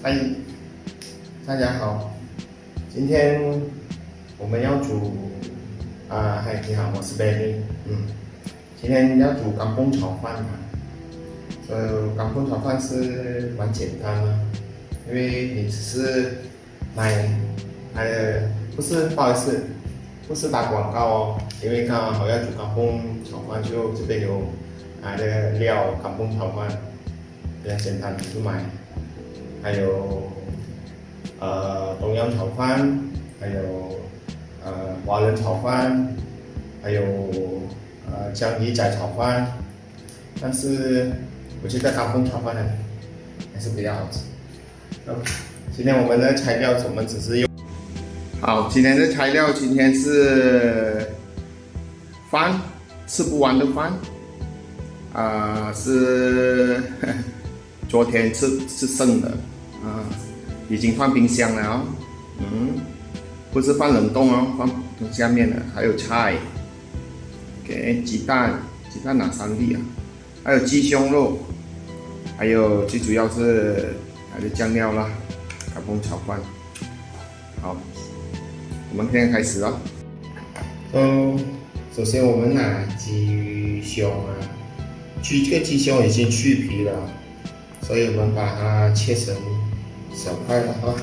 嗨，大家好，今天我们要煮嗨，你好，我是 Benny，今天要煮干蹦炒饭干蹦炒饭是蛮简单的，因为你只是买，不是，不好意思，不是打广告哦，因为刚好要煮干蹦炒饭，就这边有那个料干蹦炒饭，比较简单，就买。还有东阳炒饭，还有华人炒饭，还有江鱼仔炒饭，但是我觉得干蹦炒饭还是比较好吃。今天我们的材料我们只是用，好，今天的材料今天是饭，吃不完的饭，是昨天吃剩的。已经放冰箱了哦，不是放冷冻哦，放下面的，还有菜，给鸡蛋拿3粒啊，还有鸡胸肉，还有最主要是还有酱料啦，干蹦炒饭。好，我们现在开始了。首先我们拿鸡胸这个鸡胸已经去皮了，所以我们把它切成小块了哈，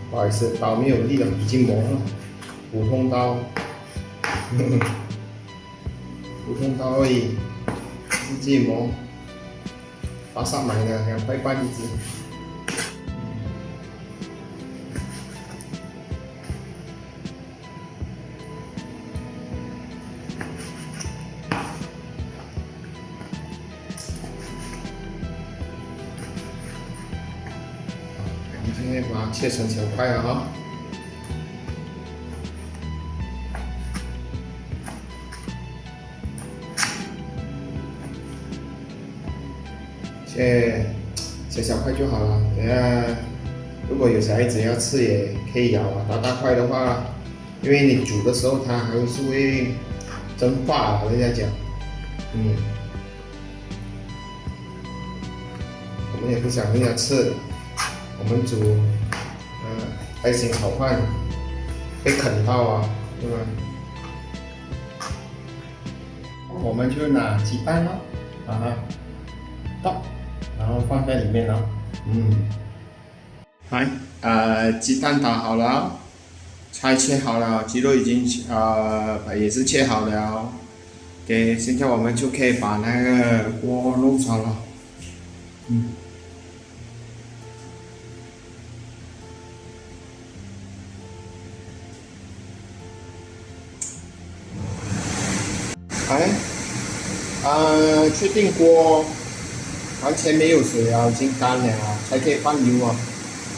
不好意思，刀没有力了，已经磨了，普通刀，普通刀而已，自己磨，巴萨买的2块半一支。现在把它切成小块了哈，切小块就好了。等下如果有小孩子要吃也可以咬大块的话，因为你煮的时候它还是会蒸化人家讲，我们也不想人家吃。我们煮爱心炒饭被啃到对吧？我们就拿鸡蛋了，倒，然后放在里面了。来，鸡蛋打好了，菜切好了，鸡肉已经也是切好了。现在我们就可以把那个锅弄烧了。确定锅完全没有水已经干了才可以放油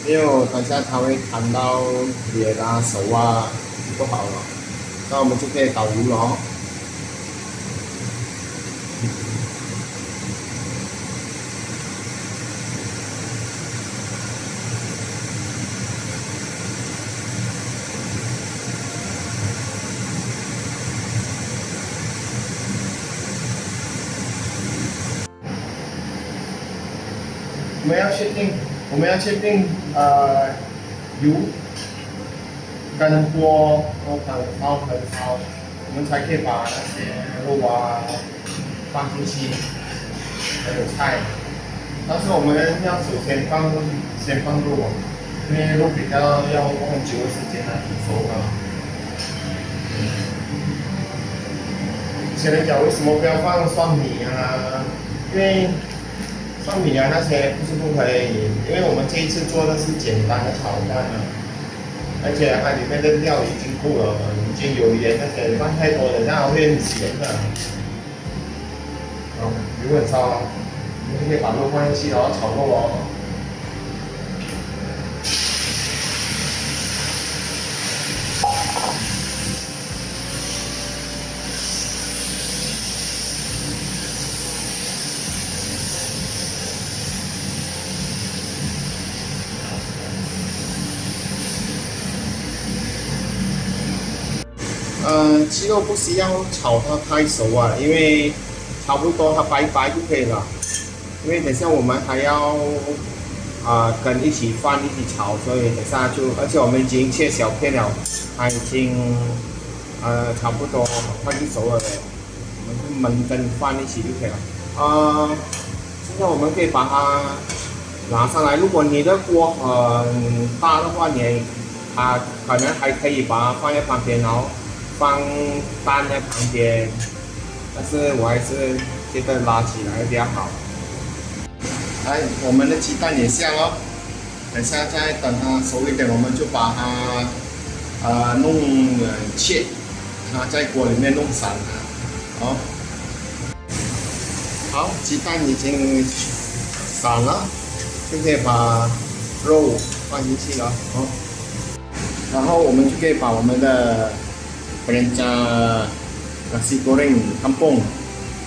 因为等下它会弹到脸手不好了。那我们就可以倒油了我们要确定油跟锅都很烧，我们才可以把那些肉放进去，还有菜。但是我们要首先放肉因为肉比较要用很久的时间煮熟有些人讲为什么不要放蒜米因为蒜米那些不可以，因为我们这一次做的是简单的炒饭而且它里面的料已经够了，已经有盐那些，放太多的那会很咸的。油很烧我们可以把肉放进去，然后炒肉鸡肉不需要炒它太熟因为差不多它白白就可以了。因为等下我们还要跟一起饭一起炒，所以等下就，而且我们已经切小片了，它已经差不多快就熟了嘞，我们就焖跟饭一起就可以了。现在我们可以把它拿上来，如果你的锅很大的话，可能还可以把它放在旁边，然后放蛋在旁边，但是我还是觉得拉起来比较好。来，我们的鸡蛋也下了，等下再等它熟一点，我们就把它弄切，它在锅里面弄散它。好，鸡蛋已经散了，就可以把肉放进去了。然后我们就可以把我们的nasi goreng kampung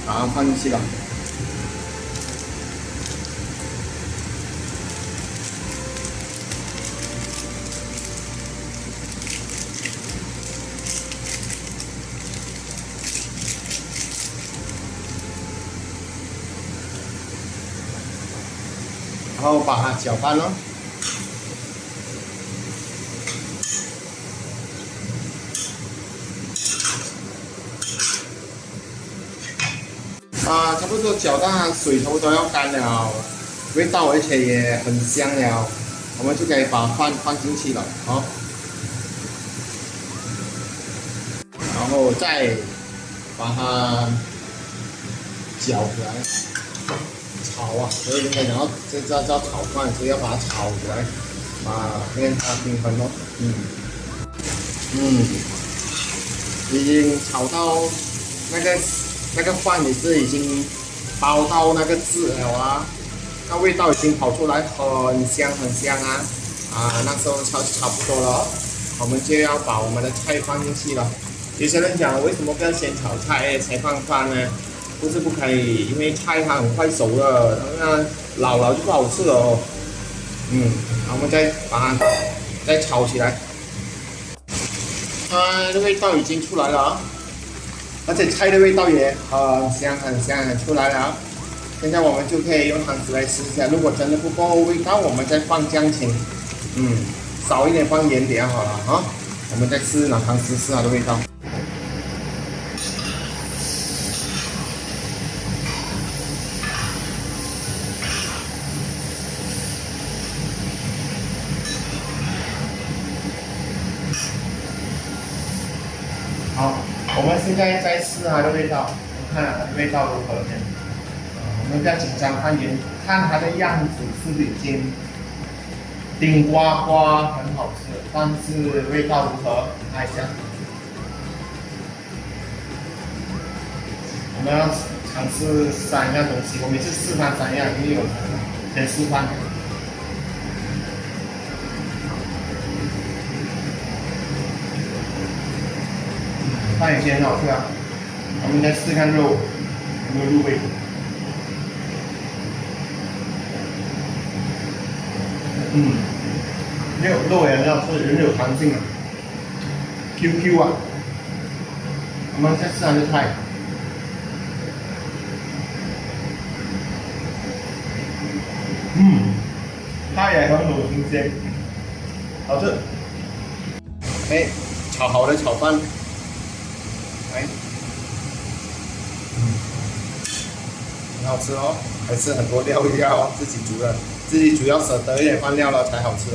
把它放进去了。然后把它搅拌了。差不多搅到水差不多要干了，味道而且也很香了，我们就可以把饭放进去了，然后再把它搅起来，炒所以然后这叫炒饭，所以要把它炒起来，让它平衡咯，已经炒到那个饭也是已经包到那个汁了那味道已经跑出来，很香那时候差不多了，我们就要把我们的菜放进去了。有些人讲为什么不要先炒菜才放饭呢？不是不可以，因为菜它很快熟了，那老了就不好吃了然后我们再把它再炒起来，它的味道已经出来了而且菜的味道也很香出来了现在我们就可以用汤匙来试一下，如果真的不够味道，我们再放酱青，少一点放盐比较好了我们再拿汤匙试它的味道。好，我们现在在试它的味道，看它的味道如何我们不要紧张，看它的样子是不是已经顶呱呱很好吃，但是味道如何？看一下。我们要尝试3样东西，我每次示范3样，因为有先示范。饭也很好吃我们再试看肉有没有入味。肉也很好吃，很有弹性QQ 我们再试它的菜。它也很有新鲜，好吃。炒好的炒饭。很好吃还是很多料自己煮的，自己煮要舍得一点放料了才好吃